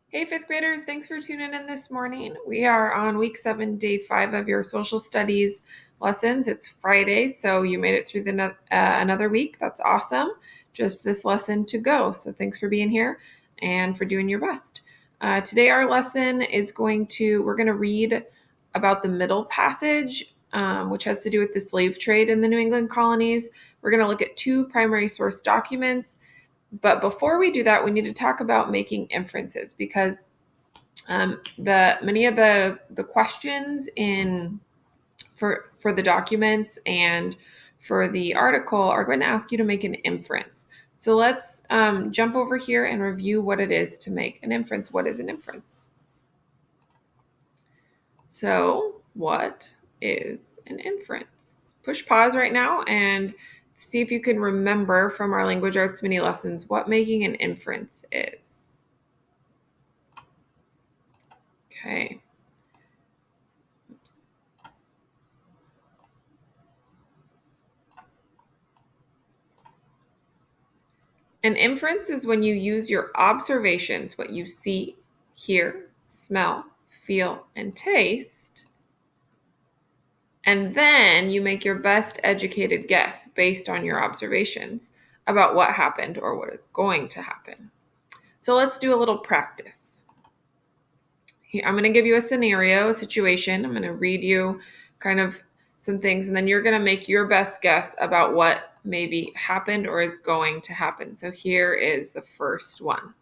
Hey, fifth graders, thanks for tuning in this morning. We are on week 7, day 5 of your social studies lessons. It's Friday, so you made it through another week. That's awesome. Just this lesson to go. So thanks for being here and for doing your best. Today, our lesson is we're going to read about the Middle Passage, which has to do with the slave trade in the New England colonies. We're going to look at 2 primary source documents. But before we do that, we need to talk about making inferences because many of the questions for the documents and for the article are going to ask you to make an inference. So let's jump over here and review what it is to make an inference. What is an inference? So what is an inference? Push pause right now and see if you can remember from our language arts mini lessons what making an inference is. Okay. Oops. An inference is when you use your observations, what you see, hear, smell, feel, and taste, and then you make your best educated guess based on your observations about what happened or what is going to happen. So let's do a little practice. Here, I'm going to give you a scenario, a situation. I'm going to read you kind of some things, and then you're going to make your best guess about what maybe happened or is going to happen. So here is the first one.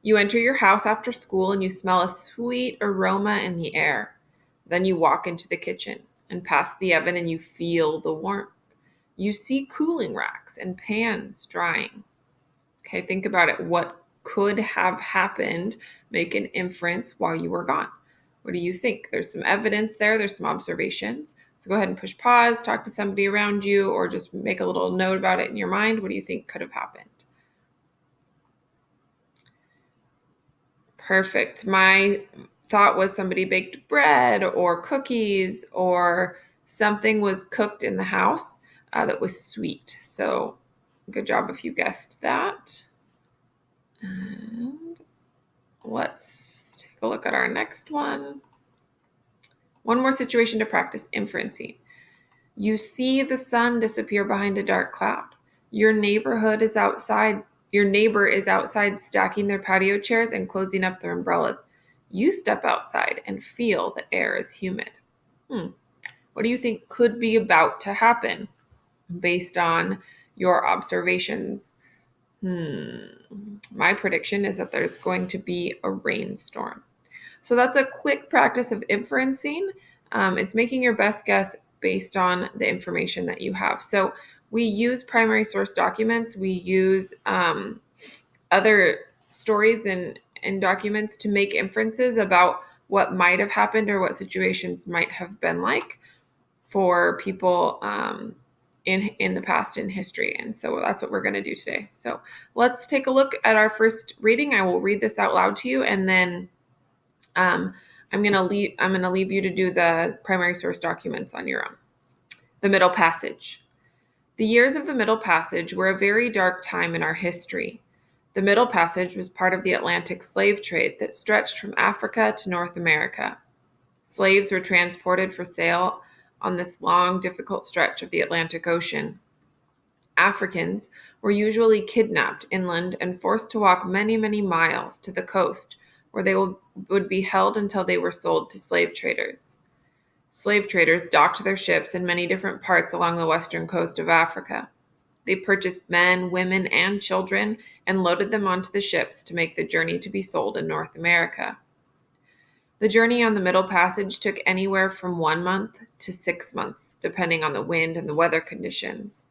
You enter your house after school and you smell a sweet aroma in the air. Then you walk into the kitchen and past the oven and you feel the warmth. You see cooling racks and pans drying. Okay, think about it. What could have happened? Make an inference while you were gone. What do you think? There's some evidence there. There's some observations. So go ahead and push pause, talk to somebody around you, or just make a little note about it in your mind. What do you think could have happened? Perfect. My thought was somebody baked bread or cookies or something was cooked in the house that was sweet. So good job if you guessed that. And let's take a look at our next one. One more situation to practice inferencing. You see the sun disappear behind a dark cloud. Your neighbor is outside stacking their patio chairs and closing up their umbrellas. You step outside and feel the air is humid. What do you think could be about to happen based on your observations? My prediction is that there's going to be a rainstorm. So that's a quick practice of inferencing. It's making your best guess based on the information that you have. So we use primary source documents. We use other stories and documents to make inferences about what might have happened or what situations might have been like for people in the past in history. And so that's what we're going to do today. So let's take a look at our first reading. I will read this out loud to you, and then I'm going to leave you to do the primary source documents on your own. The Middle Passage. The years of the Middle Passage were a very dark time in our history. The Middle Passage was part of the Atlantic slave trade that stretched from Africa to North America. Slaves were transported for sale on this long, difficult stretch of the Atlantic Ocean. Africans were usually kidnapped inland and forced to walk many, many miles to the coast, where they would be held until they were sold to slave traders. Slave traders docked their ships in many different parts along the western coast of Africa. They purchased men, women, and children and loaded them onto the ships to make the journey to be sold in North America. The journey on the Middle Passage took anywhere from 1 month to 6 months, depending on the wind and the weather conditions.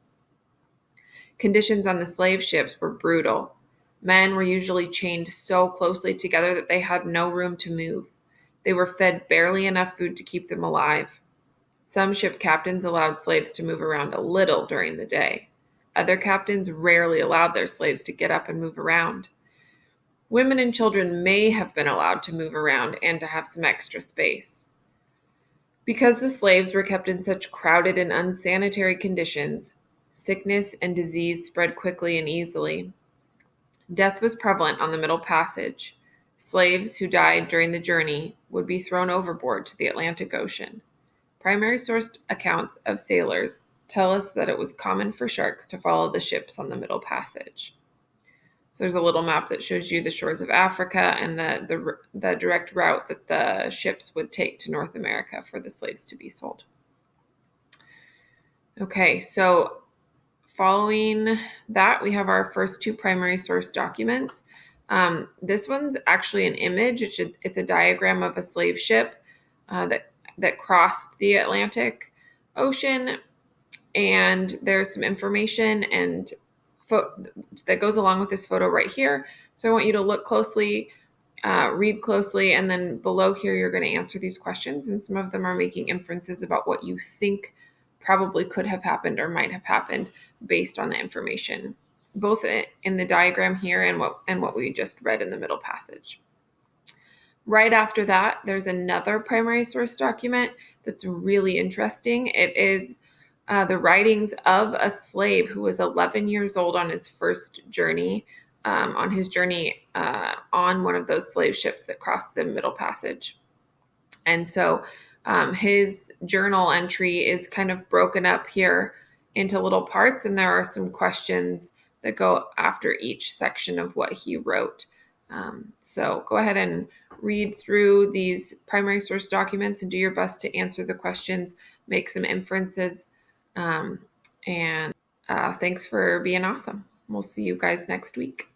Conditions on the slave ships were brutal. Men were usually chained so closely together that they had no room to move. They were fed barely enough food to keep them alive. Some ship captains allowed slaves to move around a little during the day. Other captains rarely allowed their slaves to get up and move around. Women and children may have been allowed to move around and to have some extra space. Because the slaves were kept in such crowded and unsanitary conditions, sickness and disease spread quickly and easily. Death was prevalent on the Middle Passage. Slaves who died during the journey would be thrown overboard to the Atlantic Ocean. Primary sourced accounts of sailors tell us that it was common for sharks to follow the ships on the Middle Passage. So there's a little map that shows you the shores of Africa and the direct route that the ships would take to North America for the slaves to be sold. Okay, so following that, we have our first two primary source documents. This one's actually an image. It's a diagram of a slave ship that crossed the Atlantic Ocean, and there's some information and that goes along with this photo right here. So I want you to look closely, read closely, and then below here you're going to answer these questions, and some of them are making inferences about what you think probably could have happened or might have happened based on the information, both in the diagram here and what we just read in the Middle Passage. Right after that, there's another primary source document that's really interesting. It is the writings of a slave who was 11 years old on his first journey, on one of those slave ships that crossed the Middle Passage. And so his journal entry is kind of broken up here into little parts, and there are some questions that go after each section of what he wrote. So go ahead and read through these primary source documents and do your best to answer the questions, make some inferences, and thanks for being awesome. We'll see you guys next week.